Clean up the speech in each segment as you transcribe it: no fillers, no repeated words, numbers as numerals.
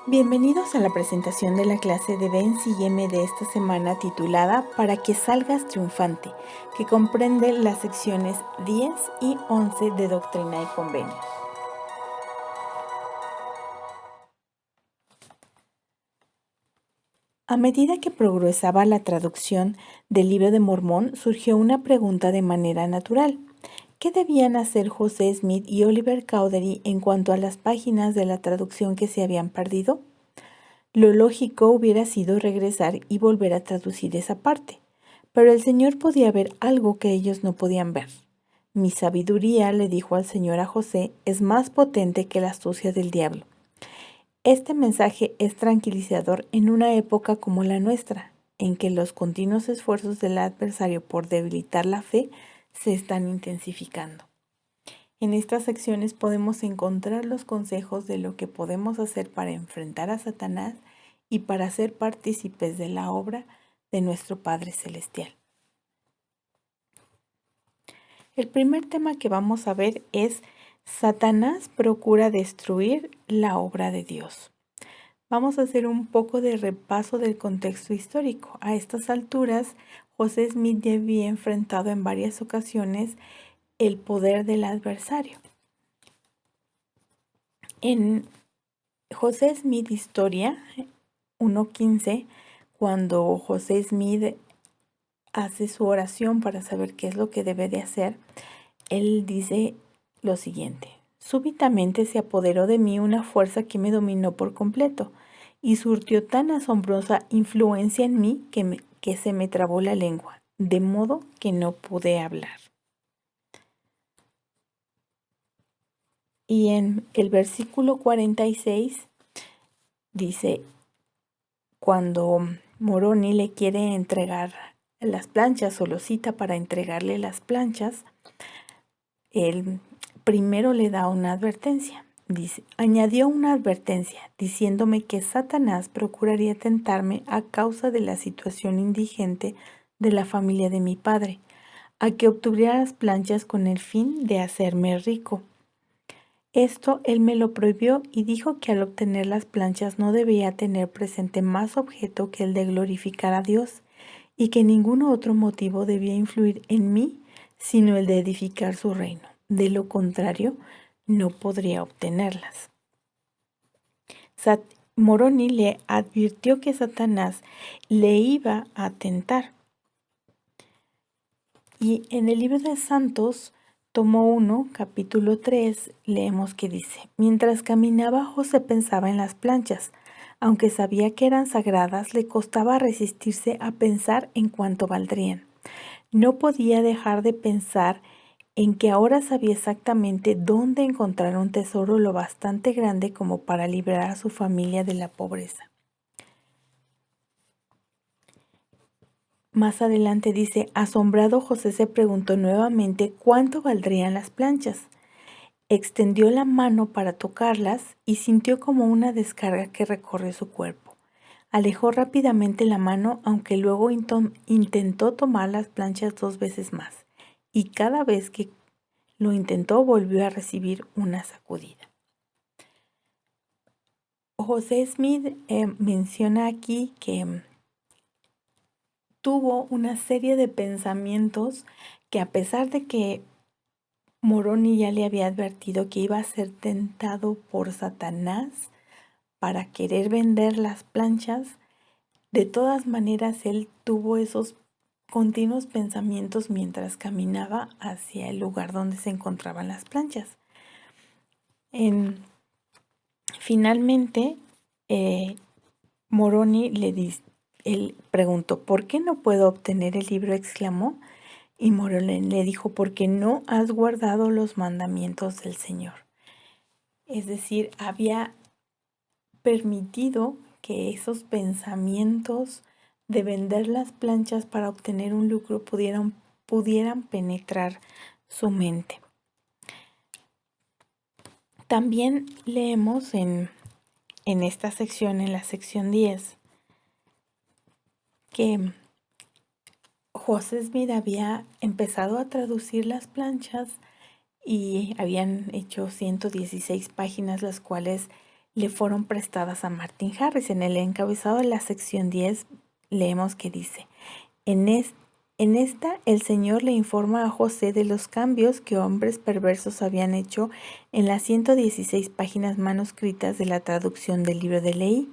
Bienvenidos a la presentación de la clase de Ven, Sígueme de esta semana titulada Para que salgas triunfante, que comprende las secciones 10 y 11 de Doctrina y Convenios. A medida que progresaba la traducción del Libro de Mormón, surgió una pregunta de manera natural. ¿Qué debían hacer José Smith y Oliver Cowdery en cuanto a las páginas de la traducción que se habían perdido? Lo lógico hubiera sido regresar y volver a traducir esa parte, pero el Señor podía ver algo que ellos no podían ver. Mi sabiduría, le dijo al Señor a José, es más potente que la astucia del diablo. Este mensaje es tranquilizador en una época como la nuestra, en que los continuos esfuerzos del adversario por debilitar la fe se están intensificando. En estas secciones podemos encontrar los consejos de lo que podemos hacer para enfrentar a Satanás y para ser partícipes de la obra de nuestro Padre Celestial. El primer tema que vamos a ver es Satanás procura destruir la obra de Dios. Vamos a hacer un poco de repaso del contexto histórico. A estas alturas, José Smith ya había enfrentado en varias ocasiones el poder del adversario. En José Smith Historia 1:15, cuando José Smith hace su oración para saber qué es lo que debe de hacer, él dice lo siguiente: súbitamente se apoderó de mí una fuerza que me dominó por completo y surtió tan asombrosa influencia en mí que se me trabó la lengua, de modo que no pude hablar. Y en el versículo 46 dice, cuando Moroni le quiere entregar las planchas o lo cita para entregarle las planchas, él primero le da una advertencia. Dice, añadió una advertencia diciéndome que Satanás procuraría tentarme a causa de la situación indigente de la familia de mi padre, a que obtuviera las planchas con el fin de hacerme rico. Esto él me lo prohibió y dijo que al obtener las planchas no debía tener presente más objeto que el de glorificar a Dios y que ningún otro motivo debía influir en mí sino el de edificar su reino. De lo contrario, no podría obtenerlas. Moroni le advirtió que Satanás le iba a tentar. Y en el libro de Santos, tomo 1, capítulo 3, leemos que dice, mientras caminaba José pensaba en las planchas. Aunque sabía que eran sagradas, le costaba resistirse a pensar en cuánto valdrían. No podía dejar de pensar en que ahora sabía exactamente dónde encontrar un tesoro lo bastante grande como para librar a su familia de la pobreza. Más adelante dice, asombrado José se preguntó nuevamente cuánto valdrían las planchas. Extendió la mano para tocarlas y sintió como una descarga que recorrió su cuerpo. Alejó rápidamente la mano, aunque luego intentó tomar las planchas 2 veces más, y cada vez que lo intentó volvió a recibir una sacudida. José Smith menciona aquí que tuvo una serie de pensamientos que, a pesar de que Moroni ya le había advertido que iba a ser tentado por Satanás para querer vender las planchas, de todas maneras él tuvo esos continuos pensamientos mientras caminaba hacia el lugar donde se encontraban las planchas. Finalmente, Moroni él preguntó, ¿por qué no puedo obtener el libro?, exclamó. Y Moroni le dijo, porque no has guardado los mandamientos del Señor. Es decir, había permitido que esos pensamientos de vender las planchas para obtener un lucro pudieran penetrar su mente. También leemos en esta sección, en la sección 10, que José Smith había empezado a traducir las planchas y habían hecho 116 páginas, las cuales le fueron prestadas a Martin Harris. En el encabezado de la sección 10 leemos que dice: en esta el Señor le informa a José de los cambios que hombres perversos habían hecho en las 116 páginas manuscritas de la traducción del libro de Leví.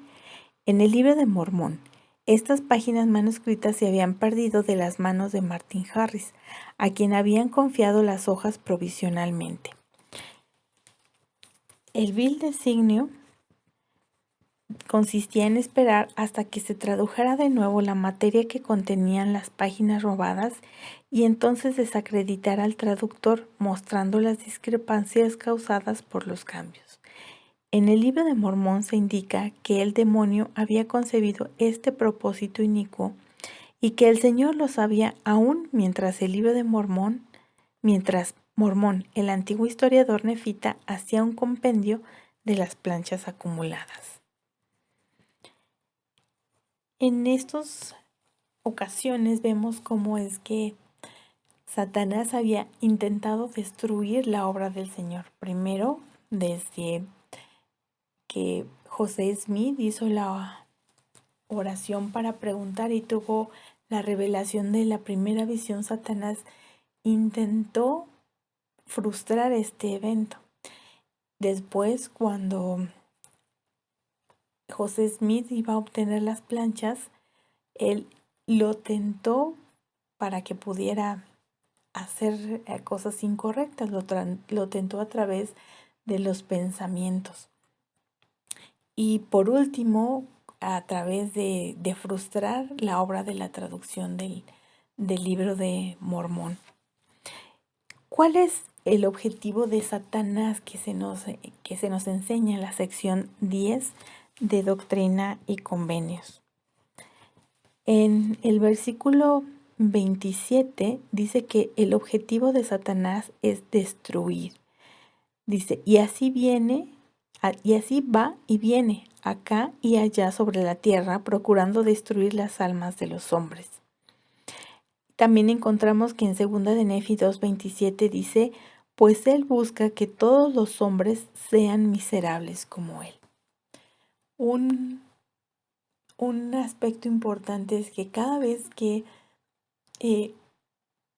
En el libro de Mormón, estas páginas manuscritas se habían perdido de las manos de Martin Harris, a quien habían confiado las hojas provisionalmente. El vil designio consistía en esperar hasta que se tradujera de nuevo la materia que contenían las páginas robadas y entonces desacreditar al traductor, mostrando las discrepancias causadas por los cambios. En el libro de Mormón se indica que el demonio había concebido este propósito inicuo y que el Señor lo sabía aún mientras Mormón, el antiguo historiador nefita, hacía un compendio de las planchas acumuladas. En estas ocasiones vemos cómo es que Satanás había intentado destruir la obra del Señor. Primero, desde que José Smith hizo la oración para preguntar y tuvo la revelación de la primera visión, Satanás intentó frustrar este evento. Después, cuando José Smith iba a obtener las planchas, él lo tentó para que pudiera hacer cosas incorrectas, lo tentó a través de los pensamientos. Y por último, a través de frustrar la obra de la traducción del libro de Mormón. ¿Cuál es el objetivo de Satanás que se nos enseña en la sección 10 de Doctrina y Convenios? En el versículo 27 dice que el objetivo de Satanás es destruir. Dice, y así va y viene acá y allá sobre la tierra, procurando destruir las almas de los hombres. También encontramos que en 2 de Nefi 2:27 dice, pues él busca que todos los hombres sean miserables como él. Un aspecto importante es que cada vez que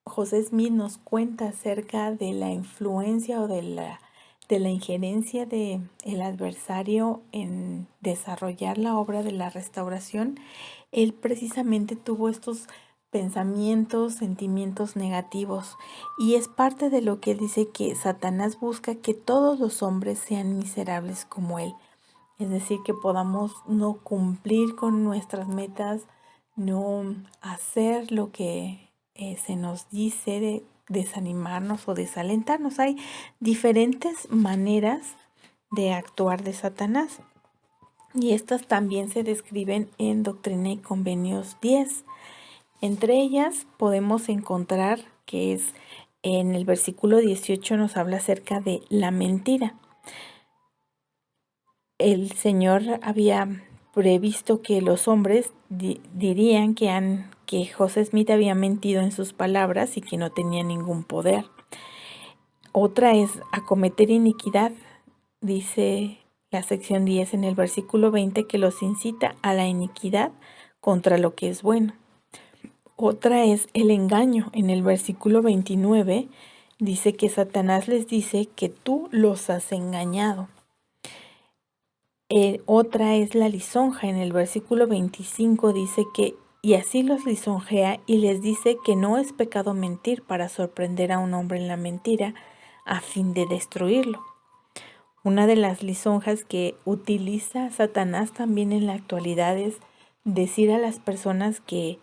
José Smith nos cuenta acerca de la influencia o de la injerencia del adversario en desarrollar la obra de la restauración, él precisamente tuvo estos pensamientos, sentimientos negativos, y es parte de lo que él dice, que Satanás busca que todos los hombres sean miserables como él. Es decir, que podamos no cumplir con nuestras metas, no hacer lo que se nos dice, de desanimarnos o desalentarnos. Hay diferentes maneras de actuar de Satanás, y estas también se describen en Doctrina y Convenios 10. Entre ellas podemos encontrar que es en el versículo 18 nos habla acerca de la mentira. El Señor había previsto que los hombres dirían que José Smith había mentido en sus palabras y que no tenía ningún poder. Otra es acometer iniquidad. Dice la sección 10 en el versículo 20 que los incita a la iniquidad contra lo que es bueno. Otra es el engaño. En el versículo 29 dice que Satanás les dice que tú los has engañado. Otra es la lisonja. En el versículo 25 dice que y así los lisonjea y les dice que no es pecado mentir para sorprender a un hombre en la mentira a fin de destruirlo. Una de las lisonjas que utiliza Satanás también en la actualidad es decir a las personas que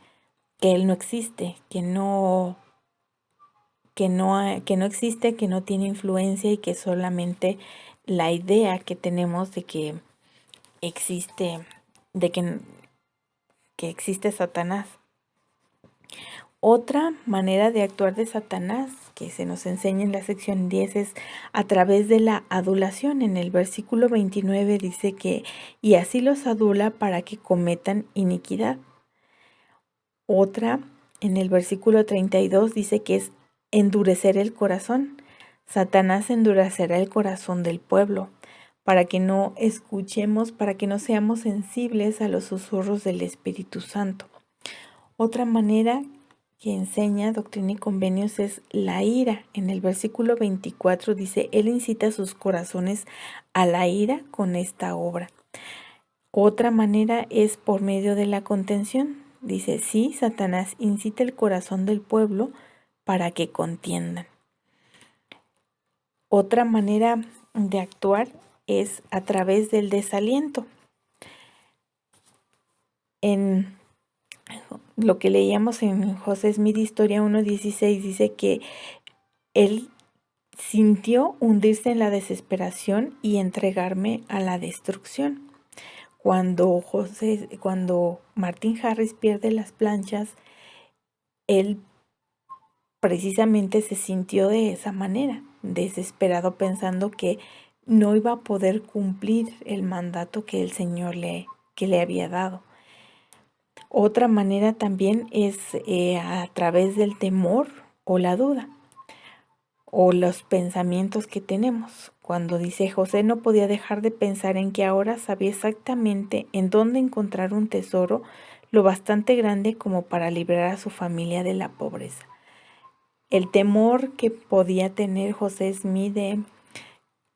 él no existe, que no existe, que no tiene influencia y que solamente la idea que tenemos de que existe, que existe Satanás. Otra manera de actuar de Satanás que se nos enseña en la sección 10 es a través de la adulación. En el versículo 29 dice que y así los adula para que cometan iniquidad. Otra, en el versículo 32 dice que es endurecer el corazón. Satanás endurecerá el corazón del pueblo para que no escuchemos, para que no seamos sensibles a los susurros del Espíritu Santo. Otra manera que enseña Doctrina y Convenios es la ira. En el versículo 24 dice, Él incita a sus corazones a la ira con esta obra. Otra manera es por medio de la contención. Dice, sí, Satanás incita el corazón del pueblo para que contiendan. Otra manera de actuar es a través del desaliento. En lo que leíamos en José Smith, Historia 1.16, dice que él sintió hundirse en la desesperación y entregarme a la destrucción. Cuando Martin Harris pierde las planchas, él precisamente se sintió de esa manera, desesperado, pensando que no iba a poder cumplir el mandato que el Señor le había dado. Otra manera también es a través del temor o la duda o los pensamientos que tenemos. Cuando dice José no podía dejar de pensar en que ahora sabía exactamente en dónde encontrar un tesoro lo bastante grande como para librar a su familia de la pobreza. El temor que podía tener José Smith de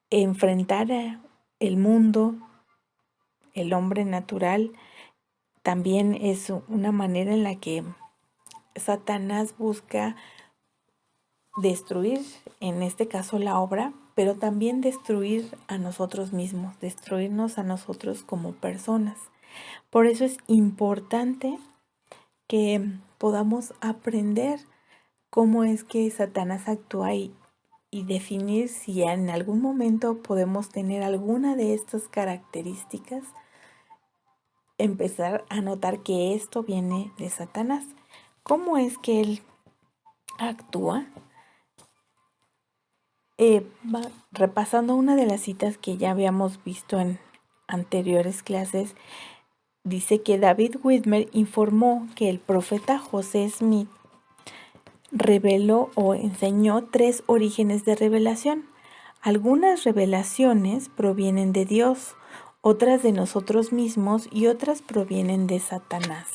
enfrentar el mundo, el hombre natural, también es una manera en la que Satanás busca destruir, en este caso la obra, pero también destruir a nosotros mismos, destruirnos a nosotros como personas. Por eso es importante que podamos aprender cómo es que Satanás actúa y definir si en algún momento podemos tener alguna de estas características, empezar a notar que esto viene de Satanás. ¿Cómo es que él actúa? Repasando una de las citas que ya habíamos visto en anteriores clases, dice que David Whitmer informó que el profeta José Smith reveló o enseñó 3 orígenes de revelación. Algunas revelaciones provienen de Dios, otras de nosotros mismos y otras provienen de Satanás.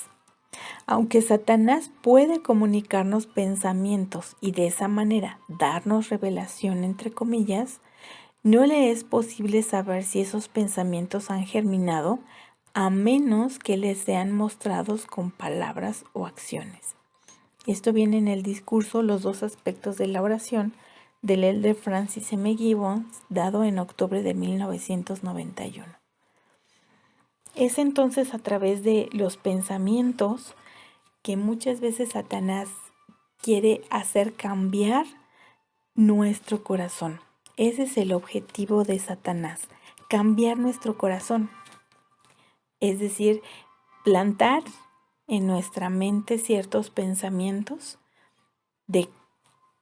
Aunque Satanás puede comunicarnos pensamientos y de esa manera darnos revelación, entre comillas, no le es posible saber si esos pensamientos han germinado a menos que les sean mostrados con palabras o acciones. Esto viene en el discurso Los 2 aspectos de la oración del elder Francis M. Gibbons, dado en octubre de 1991. Es entonces a través de los pensamientos que muchas veces Satanás quiere hacer cambiar nuestro corazón. Ese es el objetivo de Satanás, cambiar nuestro corazón. Es decir, plantar en nuestra mente ciertos pensamientos de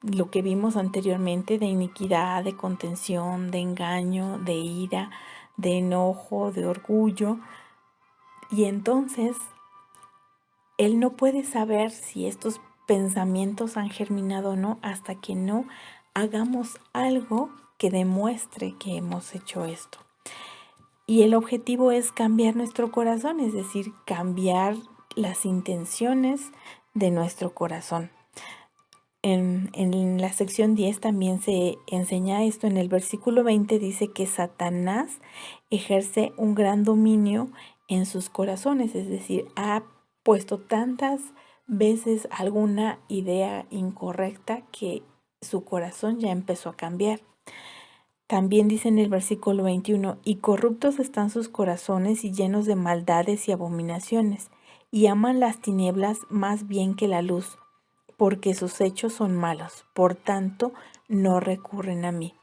lo que vimos anteriormente, de iniquidad, de contención, de engaño, de ira, de enojo, de orgullo. Y entonces él no puede saber si estos pensamientos han germinado o no hasta que no hagamos algo que demuestre que hemos hecho esto. Y el objetivo es cambiar nuestro corazón, es decir, cambiar las intenciones de nuestro corazón. En la sección 10 también se enseña esto. En el versículo 20 dice que Satanás ejerce un gran dominio en sus corazones, es decir, ha puesto tantas veces alguna idea incorrecta que su corazón ya empezó a cambiar. También dice en el versículo 21, y corruptos están sus corazones y llenos de maldades y abominaciones, y aman las tinieblas más bien que la luz, porque sus hechos son malos, por tanto no recurren a mí.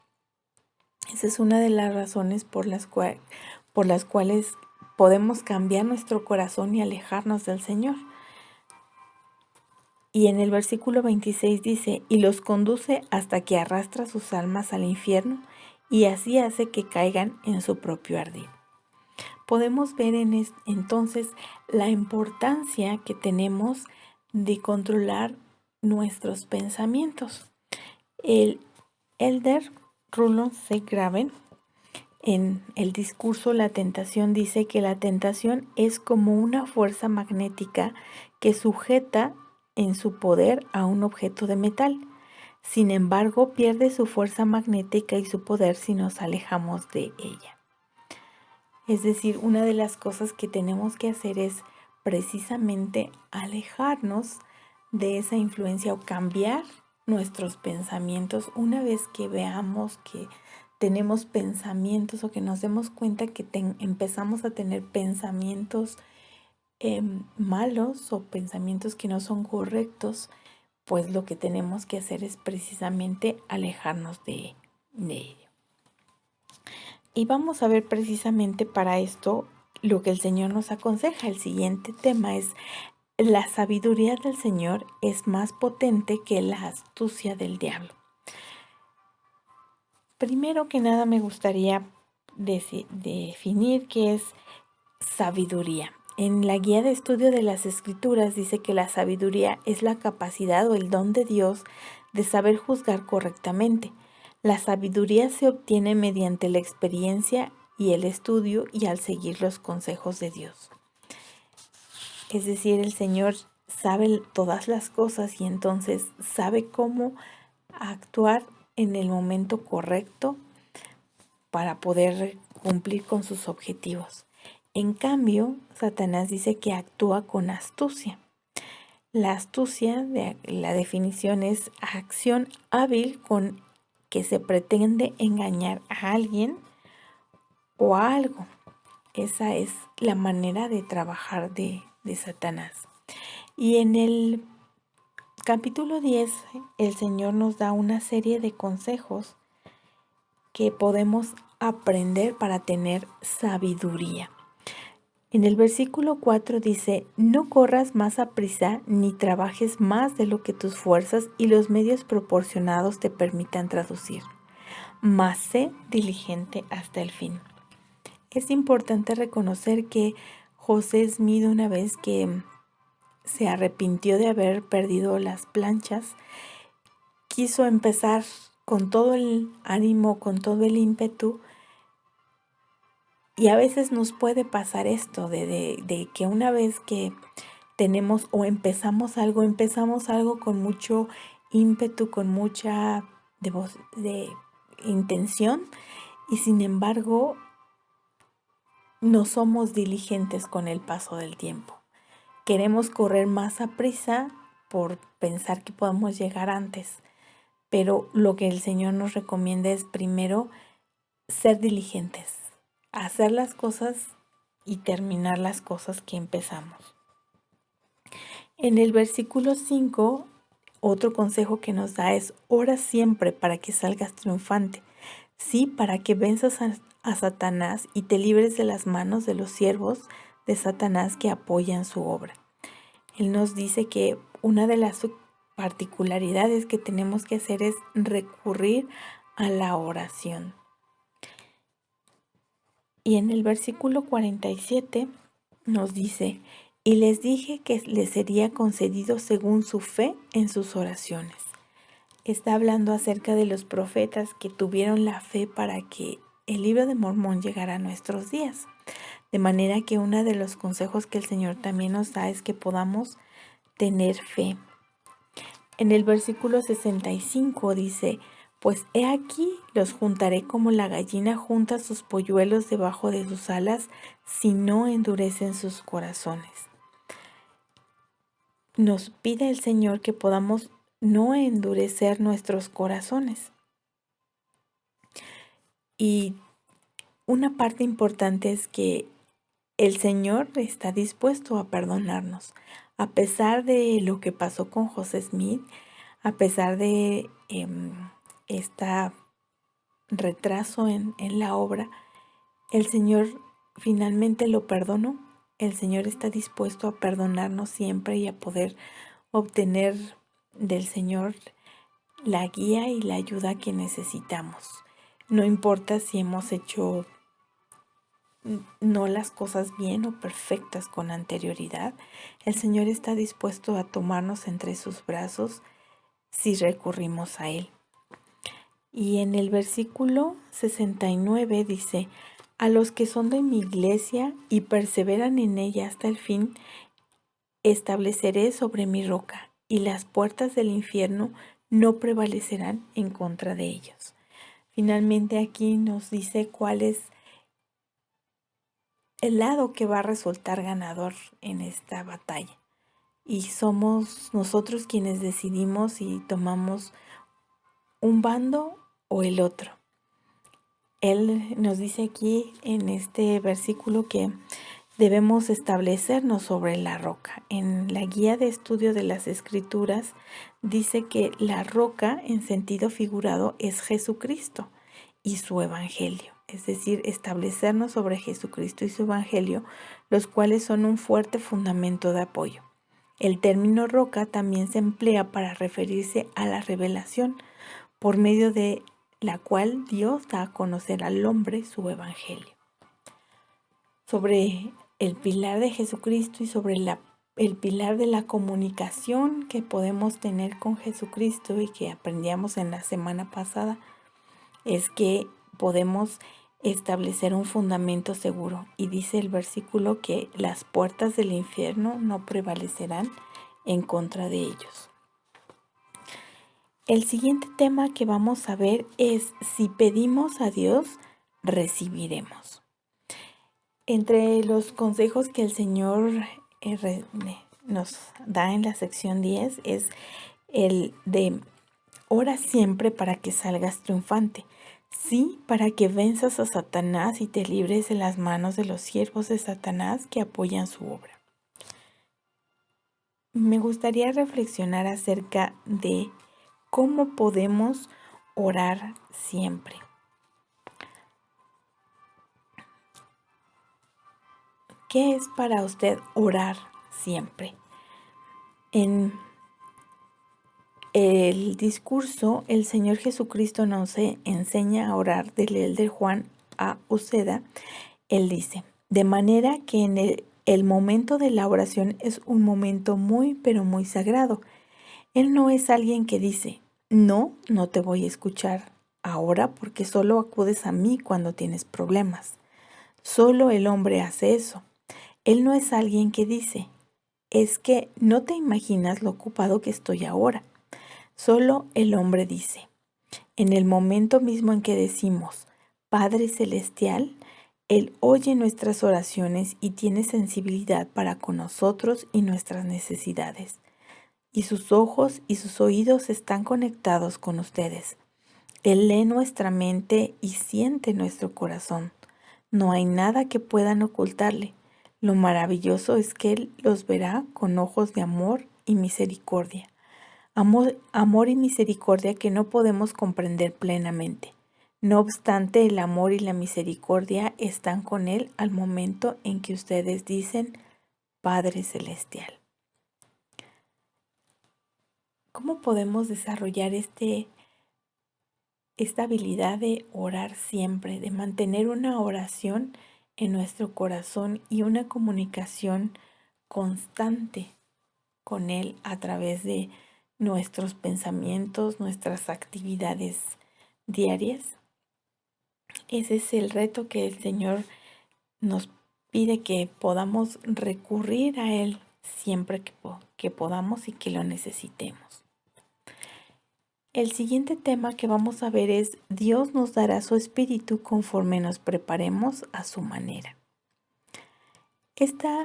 Esa es una de las razones por las cuales podemos cambiar nuestro corazón y alejarnos del Señor. Y en el versículo 26 dice, y los conduce hasta que arrastra sus almas al infierno, y así hace que caigan en su propio ardid. Podemos ver entonces la importancia que tenemos de controlar nuestros pensamientos. El elder Rulon C. Graven En el discurso La tentación dice que la tentación es como una fuerza magnética que sujeta en su poder a un objeto de metal. Sin embargo, pierde su fuerza magnética y su poder si nos alejamos de ella. Es decir, una de las cosas que tenemos que hacer es precisamente alejarnos de esa influencia o cambiar nuestros pensamientos una vez que veamos que tenemos pensamientos o que nos demos cuenta que empezamos a tener pensamientos malos o pensamientos que no son correctos, pues lo que tenemos que hacer es precisamente alejarnos de ello. Y vamos a ver precisamente para esto lo que el Señor nos aconseja. El siguiente tema es: la sabiduría del Señor es más potente que la astucia del diablo. Primero que nada me gustaría definir qué es sabiduría. En la guía de estudio de las Escrituras dice que la sabiduría es la capacidad o el don de Dios de saber juzgar correctamente. La sabiduría se obtiene mediante la experiencia y el estudio y al seguir los consejos de Dios. Es decir, el Señor sabe todas las cosas y entonces sabe cómo actuar en el momento correcto para poder cumplir con sus objetivos. En cambio, Satanás dice que actúa con astucia. La astucia, la definición es acción hábil con que se pretende engañar a alguien o a algo. Esa es la manera de trabajar de Satanás. Y en el capítulo 10, el Señor nos da una serie de consejos que podemos aprender para tener sabiduría. En el versículo 4 dice: no corras más aprisa ni trabajes más de lo que tus fuerzas y los medios proporcionados te permitan traducir, mas sé diligente hasta el fin. Es importante reconocer que José Smith, una vez que se arrepintió de haber perdido las planchas, quiso empezar con todo el ánimo, con todo el ímpetu. Y a veces nos puede pasar esto de que una vez que tenemos o empezamos algo con mucho ímpetu, con mucha de intención, y sin embargo no somos diligentes con el paso del tiempo. Queremos correr más a prisa por pensar que podemos llegar antes, pero lo que el Señor nos recomienda es primero ser diligentes, hacer las cosas y terminar las cosas que empezamos. En el versículo 5, otro consejo que nos da es: ora siempre para que salgas triunfante, sí, para que venzas a Satanás y te libres de las manos de los siervos de Satanás que apoyan su obra. Él nos dice que una de las particularidades que tenemos que hacer es recurrir a la oración. Y en el versículo 47 nos dice: y les dije que les sería concedido según su fe en sus oraciones. Está hablando acerca de los profetas que tuvieron la fe para que el libro de Mormón llegara a nuestros días. De manera que uno de los consejos que el Señor también nos da es que podamos tener fe. En el versículo 65 dice: pues he aquí los juntaré como la gallina junta sus polluelos debajo de sus alas, si no endurecen sus corazones. Nos pide el Señor que podamos no endurecer nuestros corazones. Y una parte importante es que el Señor está dispuesto a perdonarnos. A pesar de lo que pasó con José Smith, a pesar de este retraso en la obra, el Señor finalmente lo perdonó. El Señor está dispuesto a perdonarnos siempre y a poder obtener del Señor la guía y la ayuda que necesitamos. No importa si hemos hecho no las cosas bien o perfectas con anterioridad, el Señor está dispuesto a tomarnos entre sus brazos si recurrimos a Él. Y en el versículo 69 dice: a los que son de mi iglesia y perseveran en ella hasta el fin, estableceré sobre mi roca, y las puertas del infierno no prevalecerán en contra de ellos. Finalmente aquí nos dice cuál es el lado que va a resultar ganador en esta batalla. Y somos nosotros quienes decidimos si tomamos un bando o el otro. Él nos dice aquí en este versículo que debemos establecernos sobre la roca. En la guía de estudio de las Escrituras dice que la roca en sentido figurado es Jesucristo y su Evangelio. Es decir, establecernos sobre Jesucristo y su Evangelio, los cuales son un fuerte fundamento de apoyo. El término roca también se emplea para referirse a la revelación, por medio de la cual Dios da a conocer al hombre su Evangelio. Sobre el pilar de Jesucristo y sobre el pilar de la comunicación que podemos tener con Jesucristo y que aprendíamos en la semana pasada, es que podemos establecer un fundamento seguro. Y dice el versículo que las puertas del infierno no prevalecerán en contra de ellos. El siguiente tema que vamos a ver es: si pedimos a Dios, recibiremos. Entre los consejos que el Señor nos da en la sección 10 es el de: ora siempre para que salgas triunfante. Sí, para que venzas a Satanás y te libres de las manos de los siervos de Satanás que apoyan su obra. Me gustaría reflexionar acerca de cómo podemos orar siempre. ¿Qué es para usted orar siempre? En el discurso, el Señor Jesucristo nos enseña a orar del elder Juan A. Uceda. Él dice: de manera que en el momento de la oración es un momento muy, pero muy sagrado. Él no es alguien que dice: no te voy a escuchar ahora porque solo acudes a mí cuando tienes problemas. Solo el hombre hace eso. Él no es alguien que dice: es que no te imaginas lo ocupado que estoy ahora. Solo el hombre dice: en el momento mismo en que decimos Padre Celestial, Él oye nuestras oraciones y tiene sensibilidad para con nosotros y nuestras necesidades. Y sus ojos y sus oídos están conectados con ustedes. Él lee nuestra mente y siente nuestro corazón. No hay nada que puedan ocultarle. Lo maravilloso es que Él los verá con ojos de amor y misericordia. Amor y misericordia que no podemos comprender plenamente. No obstante, el amor y la misericordia están con Él al momento en que ustedes dicen Padre Celestial. ¿Cómo podemos desarrollar esta habilidad de orar siempre, de mantener una oración en nuestro corazón y una comunicación constante con Él a través de nuestros pensamientos, nuestras actividades diarias? Ese es el reto que el Señor nos pide, que podamos recurrir a Él siempre que podamos y que lo necesitemos. El siguiente tema que vamos a ver es: Dios nos dará su espíritu conforme nos preparemos a su manera. Esta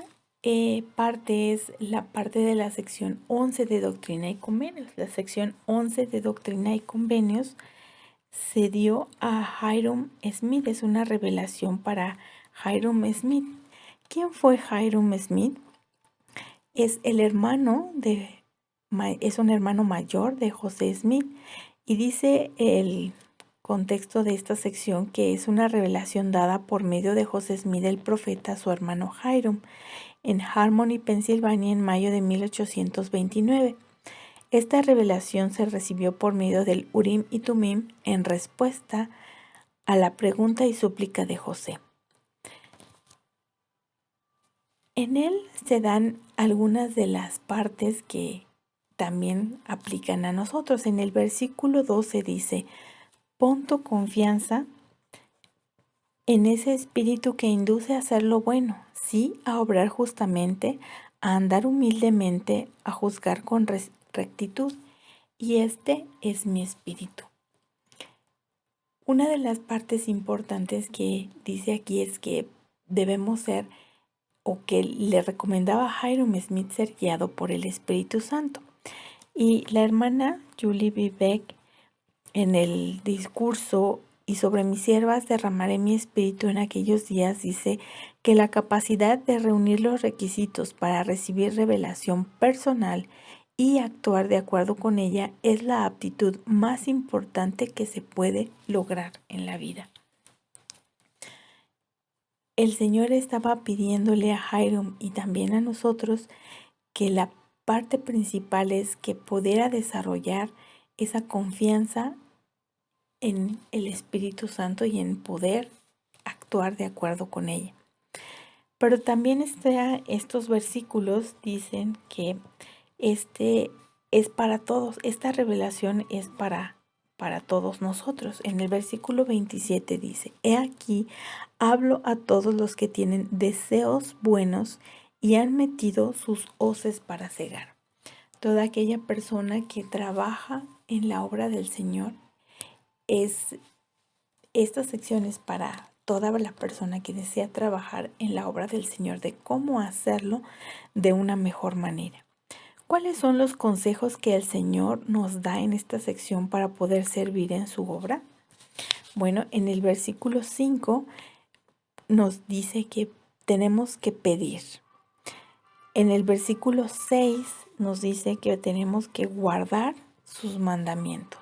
parte es la parte de la sección 11 de Doctrina y Convenios. La sección 11 de Doctrina y Convenios se dio a Hyrum Smith. Es una revelación para Hyrum Smith. ¿Quién fue Hyrum Smith? Es un hermano mayor de José Smith, y dice el contexto de esta sección que es una revelación dada por medio de José Smith el profeta a su hermano Hyrum en Harmony, Pensilvania, en mayo de 1829. Esta revelación se recibió por medio del Urim y Tumim en respuesta a la pregunta y súplica de José. En él se dan algunas de las partes que también aplican a nosotros. En el versículo 12 dice: Pon tu confianza en ese espíritu que induce a hacer lo bueno, sí, a obrar justamente, a andar humildemente, a juzgar con rectitud. Y este es mi espíritu. Una de las partes importantes que dice aquí es que debemos ser, o que le recomendaba a Hiram Smith, ser guiado por el Espíritu Santo. Y la hermana Julie B. Beck, en el discurso "Y sobre mis siervas derramaré mi espíritu en aquellos días", dice que la capacidad de reunir los requisitos para recibir revelación personal y actuar de acuerdo con ella es la aptitud más importante que se puede lograr en la vida. El Señor estaba pidiéndole a Hiram y también a nosotros que la parte principal es que pudiera desarrollar esa confianza en el Espíritu Santo y en poder actuar de acuerdo con ella. Pero también estos versículos dicen que este es para todos, esta revelación es para todos nosotros. En el versículo 27 dice: He aquí, hablo a todos los que tienen deseos buenos y han metido sus hoces para cegar. Toda aquella persona que trabaja en la obra del Señor, esta sección es para toda la persona que desea trabajar en la obra del Señor, de cómo hacerlo de una mejor manera. ¿Cuáles son los consejos que el Señor nos da en esta sección para poder servir en su obra? Bueno, en el versículo 5 nos dice que tenemos que pedir. En el versículo 6 nos dice que tenemos que guardar sus mandamientos.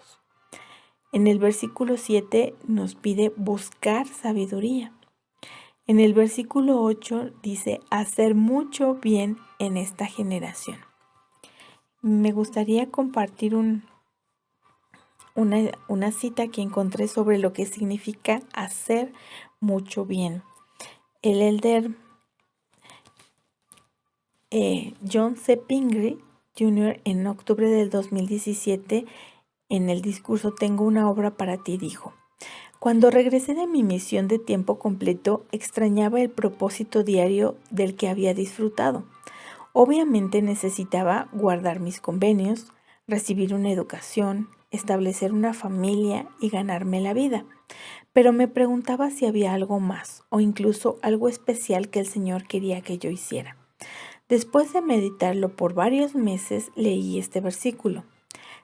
En el versículo 7 nos pide buscar sabiduría. En el versículo 8 dice hacer mucho bien en esta generación. Me gustaría compartir una cita que encontré sobre lo que significa hacer mucho bien. El elder John C. Pingree Jr. en octubre del 2017, en el discurso "Tengo una obra para ti", dijo: Cuando regresé de mi misión de tiempo completo, extrañaba el propósito diario del que había disfrutado. Obviamente necesitaba guardar mis convenios, recibir una educación, establecer una familia y ganarme la vida. Pero me preguntaba si había algo más o incluso algo especial que el Señor quería que yo hiciera. Después de meditarlo por varios meses, leí este versículo: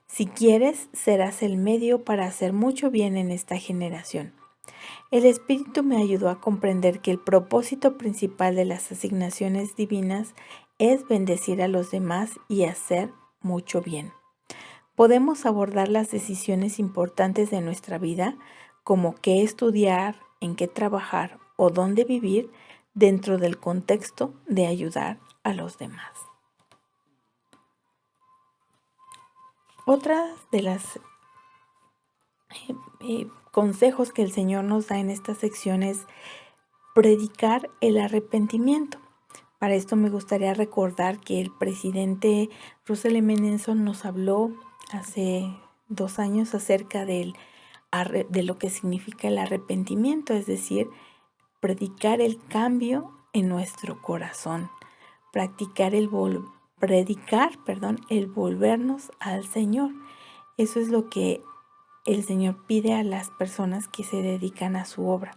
Si quieres, serás el medio para hacer mucho bien en esta generación. El Espíritu me ayudó a comprender que el propósito principal de las asignaciones divinas es bendecir a los demás y hacer mucho bien. Podemos abordar las decisiones importantes de nuestra vida, como qué estudiar, en qué trabajar o dónde vivir, dentro del contexto de ayudar a los demás. Otra de las consejos que el Señor nos da en esta sección es predicar el arrepentimiento. Para esto me gustaría recordar que el presidente Russell M. Nelson nos habló hace 2 años acerca de lo que significa el arrepentimiento, es decir, predicar el cambio en nuestro corazón, el volvernos al Señor. Eso es lo que el Señor pide a las personas que se dedican a su obra.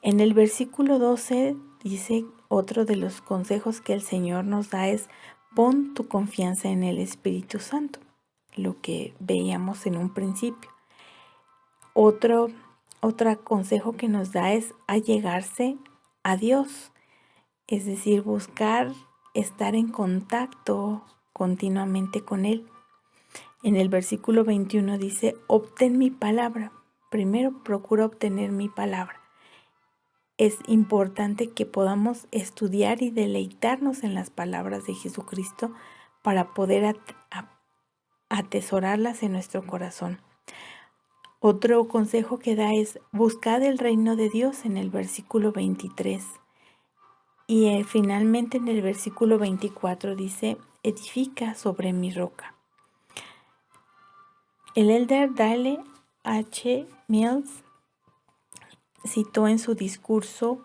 En el versículo 12 dice, otro de los consejos que el Señor nos da es: pon tu confianza en el Espíritu Santo, lo que veíamos en un principio. Otro consejo que nos da es allegarse a Dios, es decir, buscar estar en contacto continuamente con Él. En el versículo 21 dice: obtén mi palabra. Primero procura obtener mi palabra. Es importante que podamos estudiar y deleitarnos en las palabras de Jesucristo para poder atesorarlas en nuestro corazón. Otro consejo que da es: buscad el reino de Dios, en el versículo 23. Y finalmente en el versículo 24 dice: edifica sobre mi roca. El elder Dale H. Mills citó en su discurso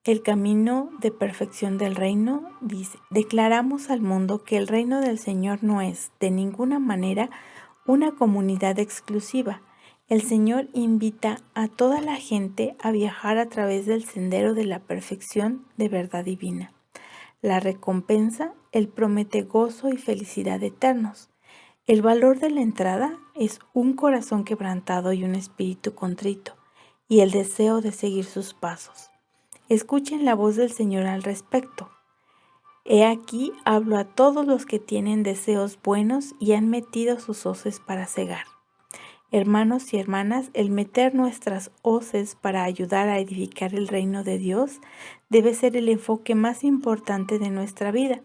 El camino de perfección del reino, dice: declaramos al mundo que el reino del Señor no es, de ninguna manera, una comunidad exclusiva. El Señor invita a toda la gente a viajar a través del sendero de la perfección de verdad divina. La recompensa, Él promete gozo y felicidad eternos. El valor de la entrada es un corazón quebrantado y un espíritu contrito, y el deseo de seguir sus pasos. Escuchen la voz del Señor al respecto. He aquí hablo a todos los que tienen deseos buenos y han metido sus hoces para cegar. Hermanos y hermanas, el meter nuestras hoces para ayudar a edificar el reino de Dios debe ser el enfoque más importante de nuestra vida.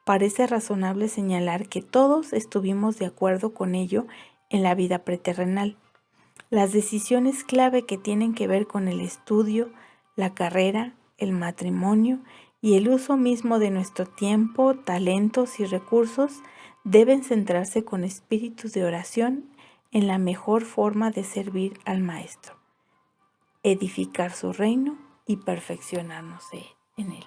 Parece razonable señalar que todos estuvimos de acuerdo con ello en la vida preterrenal. Las decisiones clave que tienen que ver con el estudio, la carrera, el matrimonio y el uso mismo de nuestro tiempo, talentos y recursos deben centrarse con espíritus de oración en la mejor forma de servir al Maestro, edificar su reino y perfeccionarnos en él.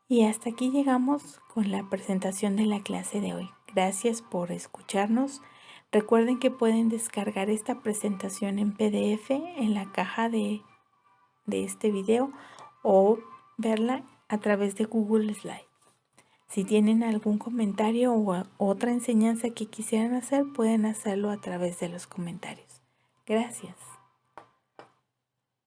Y hasta aquí llegamos con la presentación de la clase de hoy. Gracias por escucharnos. Recuerden que pueden descargar esta presentación en PDF en la caja de este video o verla a través de Google Slide. Si tienen algún comentario o otra enseñanza que quisieran hacer, pueden hacerlo a través de los comentarios. Gracias.